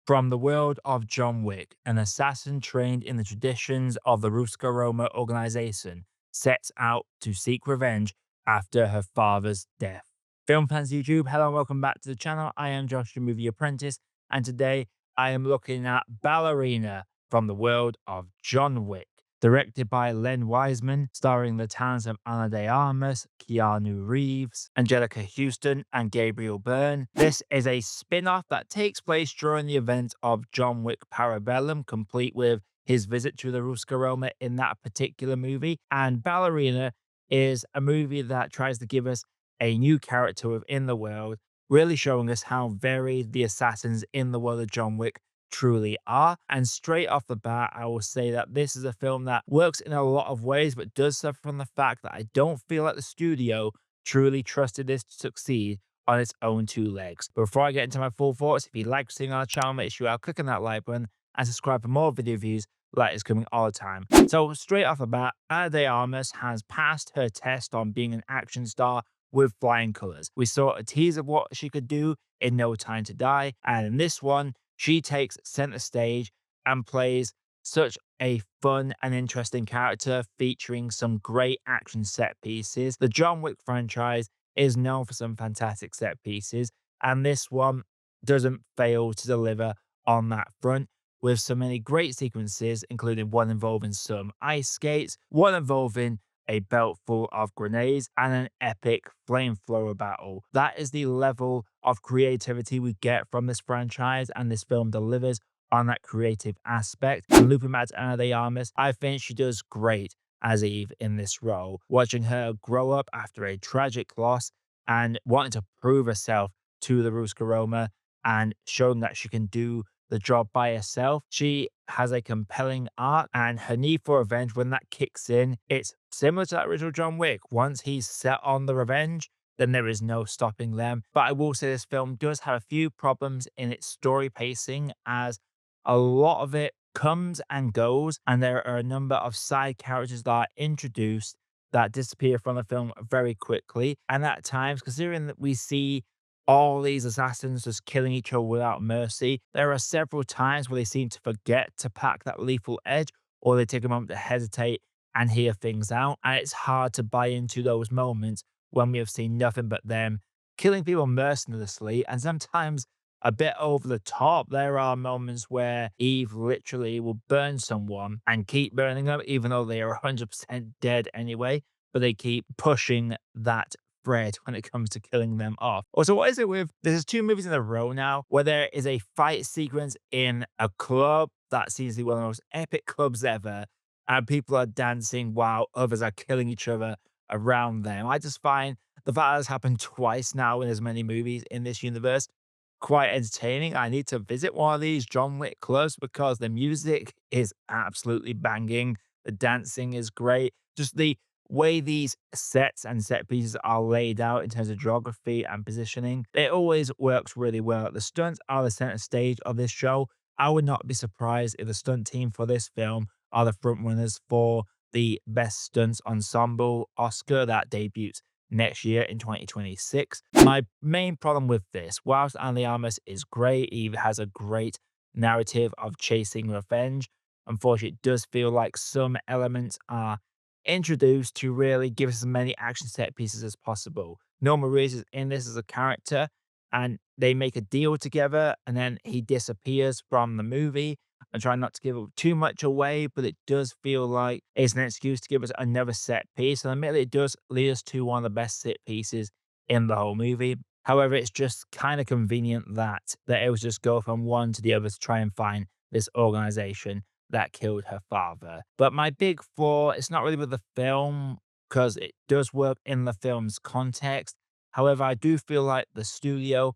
From the world of John Wick, an assassin trained in the traditions of the Ruska Roma organization sets out to seek revenge after her father's death. Film fans YouTube, hello and welcome back to the channel. I am Josh, the Movie Apprentice, and today I am looking at Ballerina from the world of John Wick. Directed by Len Wiseman, starring the talents of Ana de Armas, Keanu Reeves, Anjelica Huston, and Gabriel Byrne. This is a spin-off that takes place during the events of John Wick Parabellum, complete with his visit to the Ruska Roma in that particular movie. And Ballerina is a movie that tries to give us a new character within the world, really showing us how varied the assassins in the world of John Wick truly are. And straight off the bat, I will say that this is a film that works in a lot of ways, but does suffer from the fact that I don't feel like the studio truly trusted this to succeed on its own two legs. But before I get into my full thoughts, if you'd like to see our channel, make sure you click on that like button and subscribe for more video views like is coming all the time. So straight off the bat, Ana de Armas has passed her test on being an action star with flying colors. We saw a tease of what she could do in No Time to Die, and in this one, she takes center stage and plays such a fun and interesting character featuring some great action set pieces. The John Wick franchise is known for some fantastic set pieces, and this one doesn't fail to deliver on that front with so many great sequences, including one involving some ice skates, one involving a belt full of grenades, and an epic flamethrower battle. That is the level of creativity we get from this franchise, and this film delivers on that creative aspect. And looping back to Ana de Armas, I think she does great as Eve in this role. Watching her grow up after a tragic loss and wanting to prove herself to the Ruska Roma and showing that she can do the job by herself. She has a compelling arc, and her need for revenge, when that kicks in, it's similar to that original John Wick. Once he's set on the revenge, then there is no stopping them. But I will say this film does have a few problems in its story pacing, as a lot of it comes and goes, and there are a number of side characters that are introduced that disappear from the film very quickly. And at times, considering that we see all these assassins just killing each other without mercy, there are several times where they seem to forget to pack that lethal edge, or they take a moment to hesitate and hear things out. And it's hard to buy into those moments when we have seen nothing but them killing people mercilessly and sometimes a bit over the top. There are moments where Eve literally will burn someone and keep burning them, even though they are 100% dead anyway, but they keep pushing that thread when it comes to killing them off. Also, what is it with, there's two movies in a row now where there is a fight sequence in a club that seems to be one of the most epic clubs ever, and people are dancing while others are killing each other around them. I just find the fact that has happened twice now in as many movies in this universe quite entertaining. I need to visit one of these John Wick clubs because the music is absolutely banging. The dancing is great. Just the way these sets and set pieces are laid out in terms of geography and positioning, it always works really well. The stunts are the center stage of this show. I would not be surprised if the stunt team for this film are the front runners for the Best Stunts Ensemble Oscar that debuts next year in 2026. My main problem with this, whilst Ana de Armas is great, Eve has a great narrative of chasing revenge, unfortunately, it does feel like some elements are introduced to really give us as many action set pieces as possible. Norman Reeves is in this as a character, and they make a deal together, and then he disappears from the movie. I'm trying not to give too much away, but it does feel like it's an excuse to give us another set piece. And admittedly, it does lead us to one of the best set pieces in the whole movie. However, it's just kind of convenient that it was just go from one to the other to try and find this organization that killed her father. But my big flaw, it's not really with the film, because it does work in the film's context. However, I do feel like the studio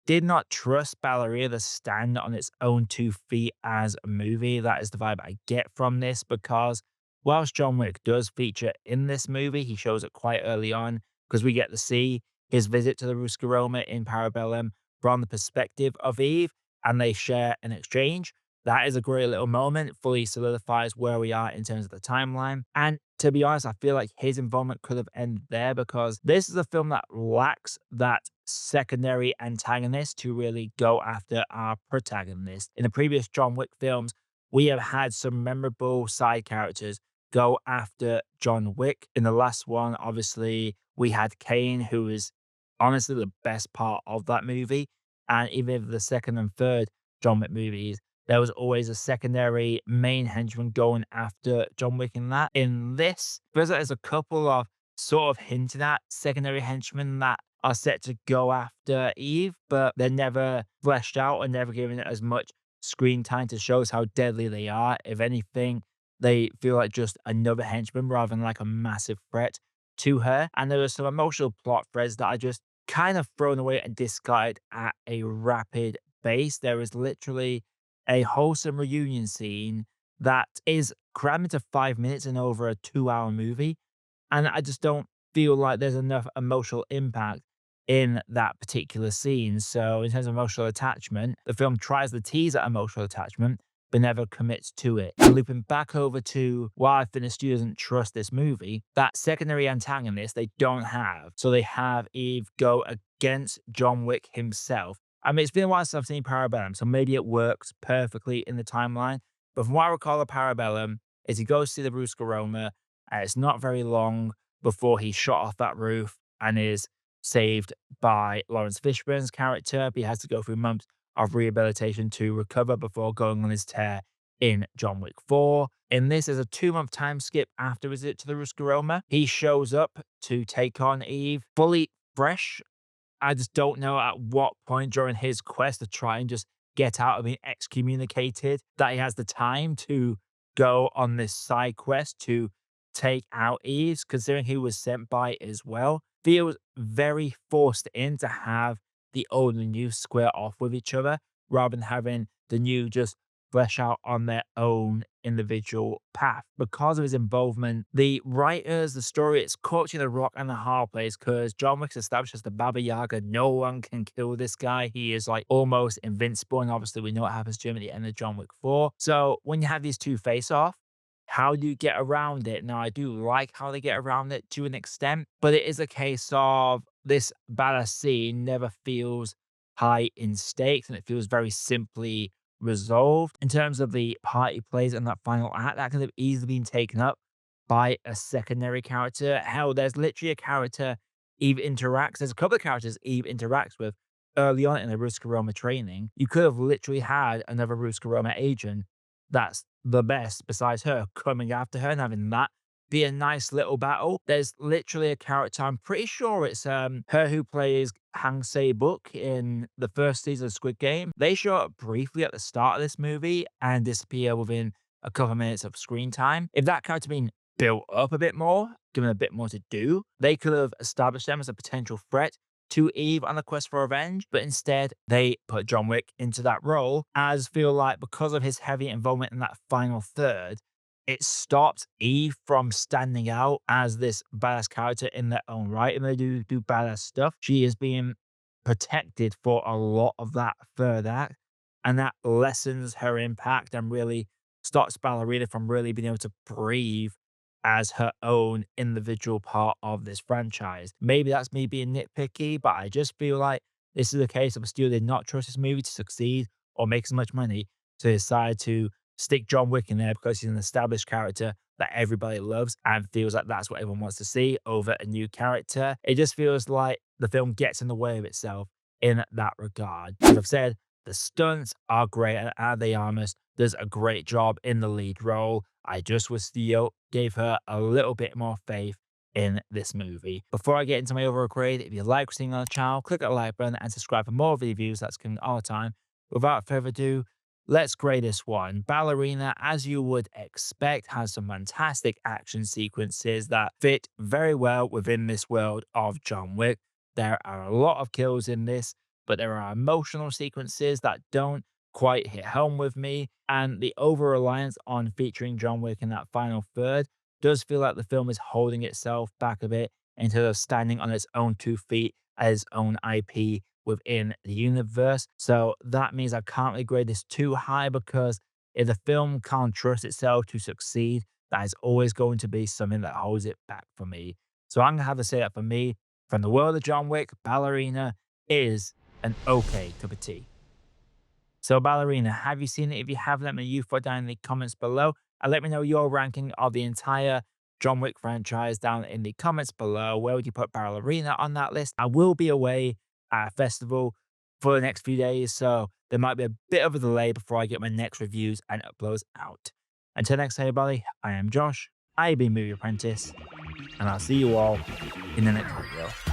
did not trust Ballerina to stand on its own 2 feet as a movie. That is the vibe I get from this, because whilst John Wick does feature in this movie, he shows it quite early on, because we get to see his visit to the Ruska Roma in Parabellum from the perspective of Eve, and they share an exchange that is a great little moment, fully solidifies where we are in terms of the timeline. And to be honest, I feel like his involvement could have ended there because this is a film that lacks that secondary antagonist to really go after our protagonist. In the previous John Wick films, we have had some memorable side characters go after John Wick. In the last one, obviously, we had Kane, who is honestly the best part of that movie. And even if the second and third John Wick movies, there was always a secondary main henchman going after John Wick in that. In this, there's a couple of sort of hinted at secondary henchmen that are set to go after Eve, but they're never fleshed out and never given it as much screen time to show us how deadly they are. If anything, they feel like just another henchman rather than like a massive threat to her. And there are some emotional plot threads that are just kind of thrown away and discarded at a rapid pace. There is literally a wholesome reunion scene that is crammed into 5 minutes in over a 2 hour movie. And I just don't feel like there's enough emotional impact in that particular scene. So, in terms of emotional attachment, the film tries to tease that emotional attachment, but never commits to it. And looping back over to why I think the studio doesn't trust this movie, that secondary antagonist they don't have. So they have Eve go against John Wick himself. I mean, it's been a while since I've seen Parabellum, so maybe it works perfectly in the timeline. But from what I recall of Parabellum, is he goes to the Ruska Roma, and it's not very long before he's shot off that roof and is saved by Lawrence Fishburne's character. But he has to go through months of rehabilitation to recover before going on his tear in John Wick 4. In this, there's a 2 month time skip after his visit to the Ruska Roma. He shows up to take on Eve fully fresh. I just don't know at what point during his quest to try and just get out of being excommunicated that he has the time to go on this side quest to take out Eves, considering he was sent by it as well. Feels very forced in to have the old and new square off with each other rather than having the new just flesh out on their own individual path. Because of his involvement, the writers, the story, it's caught you in the rock and the hard place because John Wick's established as the Baba Yaga. No one can kill this guy. He is like almost invincible. And obviously, we know what happens to him at the end of John Wick 4. So when you have these two face off, how do you get around it? Now, I do like how they get around it to an extent, but it is a case of this badass scene never feels high in stakes and it feels very simply resolved. In terms of the part he plays in that final act, that could have easily been taken up by a secondary character. Hell, there's literally a character Eve interacts. There's a couple of characters Eve interacts with early on in the Ruska Roma training. You could have literally had another Ruska Roma agent that's the best besides her coming after her and having that be a nice little battle. There's literally a character, I'm pretty sure it's her who plays Hang Se-book in the first season of Squid Game. They show up briefly at the start of this movie and disappear within a couple of minutes of screen time. If that character been built up a bit more, given a bit more to do, they could have established them as a potential threat to Eve on the quest for revenge, but instead they put John Wick into that role, as feel like because of his heavy involvement in that final third, it stopped Eve from standing out as this badass character in their own right. And they do badass stuff. She is being protected for a lot of that third act, and that lessens her impact and really stops Ballerina from really being able to breathe as her own individual part of this franchise. Maybe that's me being nitpicky, but I just feel like this is a case of a studio did not trust this movie to succeed or make as much money, so they decided to stick John Wick in there because he's an established character that everybody loves and feels like that's what everyone wants to see over a new character. It just feels like the film gets in the way of itself in that regard. As I've said, the stunts are great, and Ana Armas does a great job in the lead role. I just wish Theo gave her a little bit more faith in this movie. Before I get into my overall grade, if you like seeing on the channel, click that like button and subscribe for more reviews that's coming all the time. Without further ado, let's grade this one. Ballerina, as you would expect, has some fantastic action sequences that fit very well within this world of John Wick. There are a lot of kills in this, but there are emotional sequences that don't quite hit home with me. And the over reliance on featuring John Wick in that final third does feel like the film is holding itself back a bit instead of standing on its own 2 feet as its own IP within the universe. So that means I can't really grade this too high because If the film can't trust itself to succeed, that is always going to be something that holds it back for me. So I'm going to have to say that for me, from the world of John Wick, Ballerina is an okay cup of tea. So, Ballerina, have you seen it? If you have, let me know you thought down in the comments below. And let me know your ranking of the entire John Wick franchise down in the comments below. Where would you put Ballerina on that list? I will be away at a festival for the next few days, so there might be a bit of a delay before I get my next reviews and uploads out. Until next time, everybody, I am Josh. I've been Movie Apprentice, and I'll see you all in the next video.